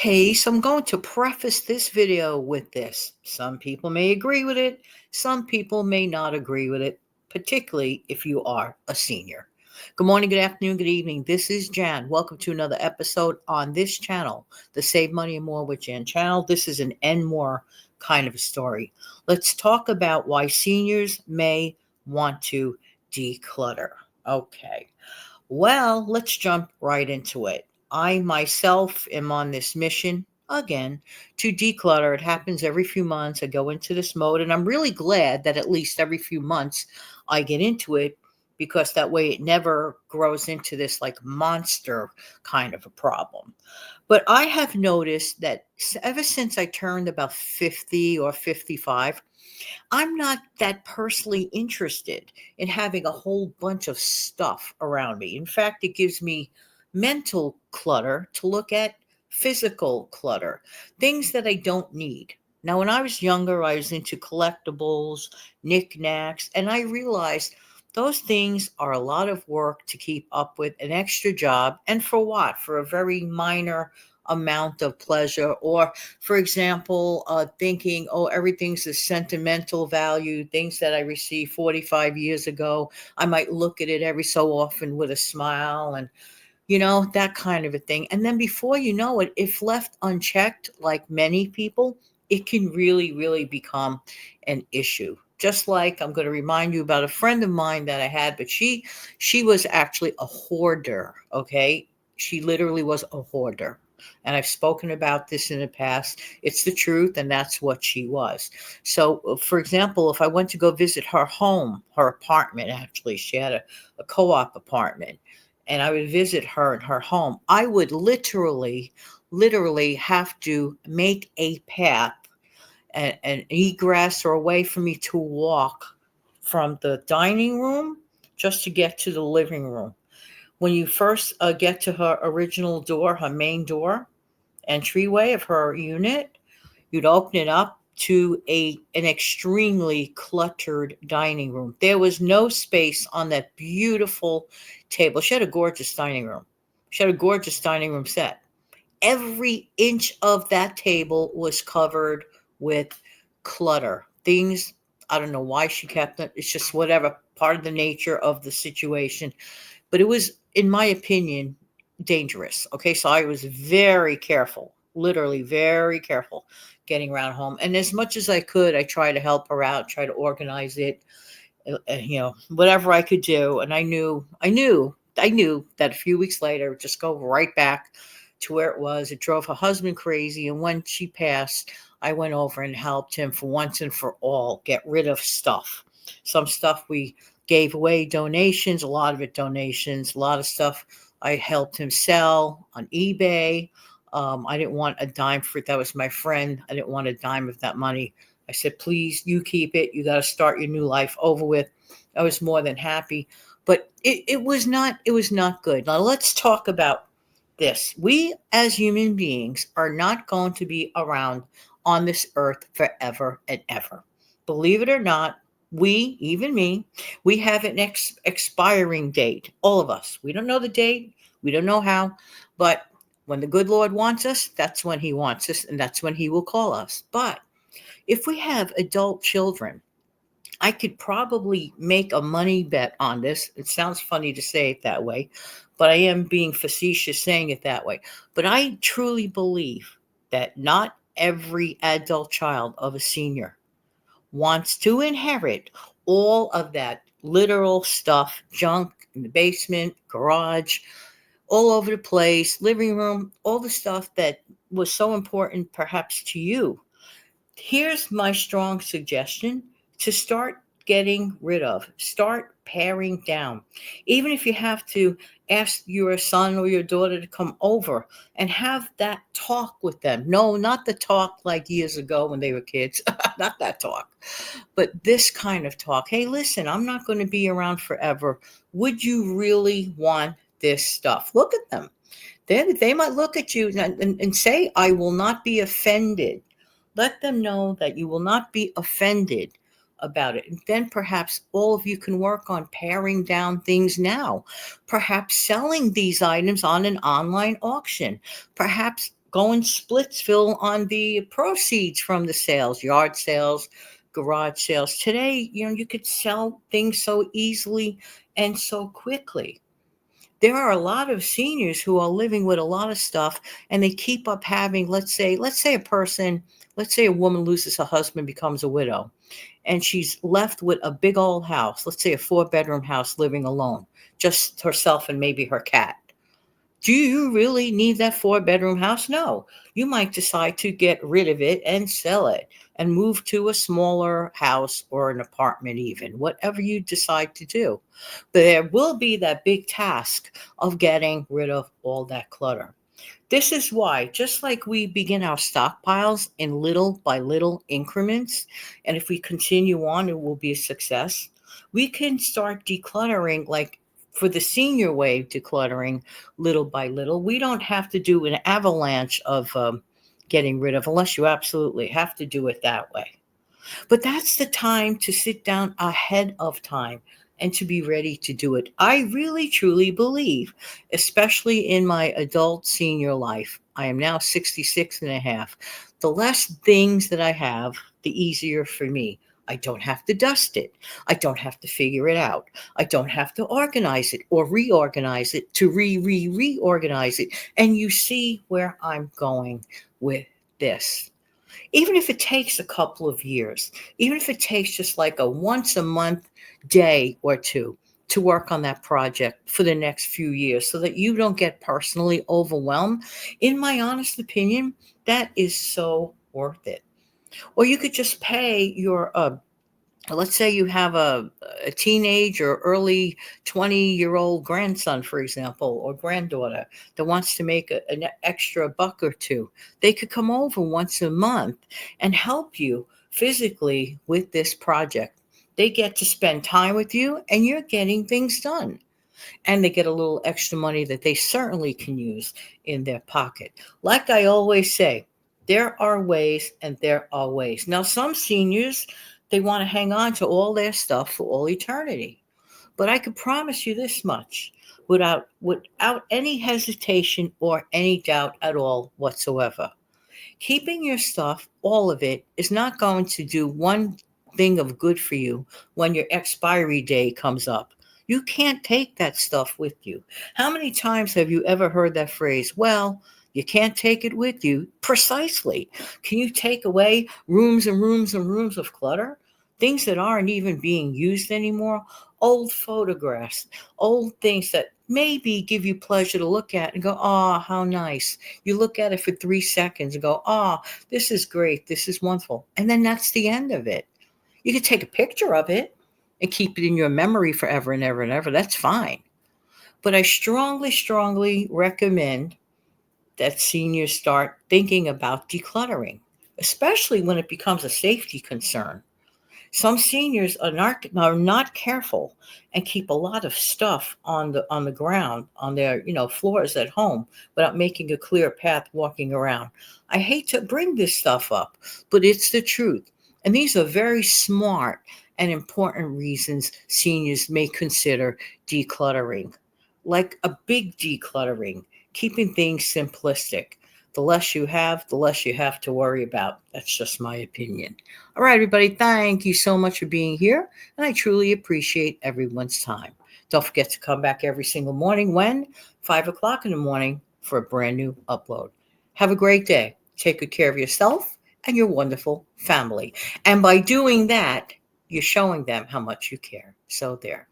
Okay, so I'm going to preface this video with this. Some people may agree with it, some people may not agree with it, particularly if you are a senior. Good morning, good afternoon, good evening. This is Jan. Welcome to another episode on this channel, the Save Money and More with Jan channel. This is an and more kind of a story. Let's talk about why seniors may want to declutter. Okay. Well, let's jump right into it. I myself am on this mission again to declutter. It happens every few months. I go into this mode, and I'm really glad that at least every few months I get into it because that way it never grows into this like monster kind of a problem. But I have noticed that ever since I turned about 50 or 55, I'm not that personally interested in having a whole bunch of stuff around me. In fact, it gives me mental clutter to look at physical clutter, things that I don't need. Now, when I was younger, I was into collectibles, knickknacks, and I realized those things are a lot of work to keep up with, an extra job, and for what? For a very minor amount of pleasure, or for example, thinking, oh, everything's a sentimental value, things that I received 45 years ago. I might look at it every so often with a smile and, that kind of a thing. And then before you know it, if left unchecked, like many people, it can really, really become an issue. Just like I'm going to remind you about a friend of mine that I had, but she was actually a hoarder. Okay. She literally was a hoarder. And I've spoken about this in the past. It's the truth, and that's what she was. So, for example, if I went to go visit her home, her apartment, actually, she had a co op apartment, and I would visit her in her home, I would literally have to make a path, an egress or a way for me to walk from the dining room just to get to the living room. When you first get to her original door, her main door, entryway of her unit, you'd open it up to an extremely cluttered dining room. There was no space on that beautiful table. She had a gorgeous dining room. She had a gorgeous dining room set. Every inch of that table was covered with clutter. Things, I don't know why she kept it. It's just whatever, part of the nature of the situation. But it was, in my opinion, dangerous. Okay, so I was very careful, literally very careful getting around home. And as much as I could, I tried to help her out, try to organize it, whatever I could do. And I knew that a few weeks later, it would just go right back to where it was. It drove her husband crazy. And when she passed, I went over and helped him for once and for all get rid of stuff. Some stuff we gave away, donations, a lot of it donations, a lot of stuff I helped him sell on eBay. I didn't want a dime for it. That was my friend. I didn't want a dime of that money. I said, please, you keep it. You got to start your new life over with. I was more than happy, but it was not good. Now let's talk about this. We as human beings are not going to be around on this earth forever and ever. Believe it or not, we, even me, we have an expiring date. All of us. We don't know the date. We don't know how. But when the good Lord wants us, that's when he wants us, and that's when he will call us. But if we have adult children, I could probably make a money bet on this. It sounds funny to say it that way, but I am being facetious saying it that way. But I truly believe that not every adult child of a senior wants to inherit all of that literal stuff, junk in the basement, garage, all over the place, living room, all the stuff that was so important perhaps to you. Here's my strong suggestion to start getting rid of, start paring down. Even if you have to ask your son or your daughter to come over and have that talk with them. No, not the talk like years ago when they were kids, not that talk, but this kind of talk. Hey, listen, I'm not going to be around forever. Would you really want this stuff? Look at them. They might look at you and say, I will not be offended. Let them know that you will not be offended about it. And then perhaps all of you can work on paring down things now. Perhaps selling these items on an online auction. Perhaps go in Splitsville on the proceeds from the sales, yard sales, garage sales. Today, you could sell things so easily and so quickly. There are a lot of seniors who are living with a lot of stuff, and they keep up having, let's say a woman loses her husband, becomes a widow, and she's left with a big old house, let's say a 4-bedroom house, living alone, just herself and maybe her cat. Do you really need that 4-bedroom house? No. You might decide to get rid of it and sell it and move to a smaller house or an apartment, even, whatever you decide to do. But there will be that big task of getting rid of all that clutter. This is why, just like we begin our stockpiles in little by little increments, and if we continue on, it will be a success. We can start decluttering, like for the senior way, decluttering little by little. We don't have to do an avalanche of getting rid of, unless you absolutely have to do it that way. But that's the time to sit down ahead of time and to be ready to do it. I really, truly believe, especially in my adult senior life, I am now 66 and a half. The less things that I have, the easier for me. I don't have to dust it. I don't have to figure it out. I don't have to organize it or reorganize it to reorganize it. And you see where I'm going with this. Even if it takes a couple of years, even if it takes just like a once a month day or two to work on that project for the next few years so that you don't get personally overwhelmed, in my honest opinion, that is so worth it. Or you could just pay your let's say you have a teenage or early 20-year-old grandson, for example, or granddaughter that wants to make an extra buck or two. They could come over once a month and help you physically with this project. They get to spend time with you, and you're getting things done. And they get a little extra money that they certainly can use in their pocket. Like I always say, there are ways and there are ways. Now, some seniors, they want to hang on to all their stuff for all eternity. But I could promise you this much, without any hesitation or any doubt at all whatsoever. Keeping your stuff, all of it, is not going to do one thing of good for you when your expiry day comes up. You can't take that stuff with you. How many times have you ever heard that phrase? Well, you can't take it with you. Precisely. Can you take away rooms and rooms and rooms of clutter? Things that aren't even being used anymore? Old photographs, old things that maybe give you pleasure to look at and go, oh, how nice. You look at it for 3 seconds and go, oh, this is great. This is wonderful. And then that's the end of it. You could take a picture of it and keep it in your memory forever and ever and ever. That's fine. But I strongly, strongly recommend that seniors start thinking about decluttering, especially when it becomes a safety concern. Some seniors are not careful and keep a lot of stuff on the ground, on their floors at home, without making a clear path walking around. I hate to bring this stuff up, but it's the truth. And these are very smart and important reasons seniors may consider decluttering, like a big decluttering, keeping things simplistic. The less you have, the less you have to worry about. That's just my opinion. All right, everybody, thank you so much for being here, and I truly appreciate everyone's time. Don't forget to come back every single morning, 5 o'clock in the morning, for a brand new upload. Have a great day. Take good care of yourself and your wonderful family. And by doing that, you're showing them how much you care. So there.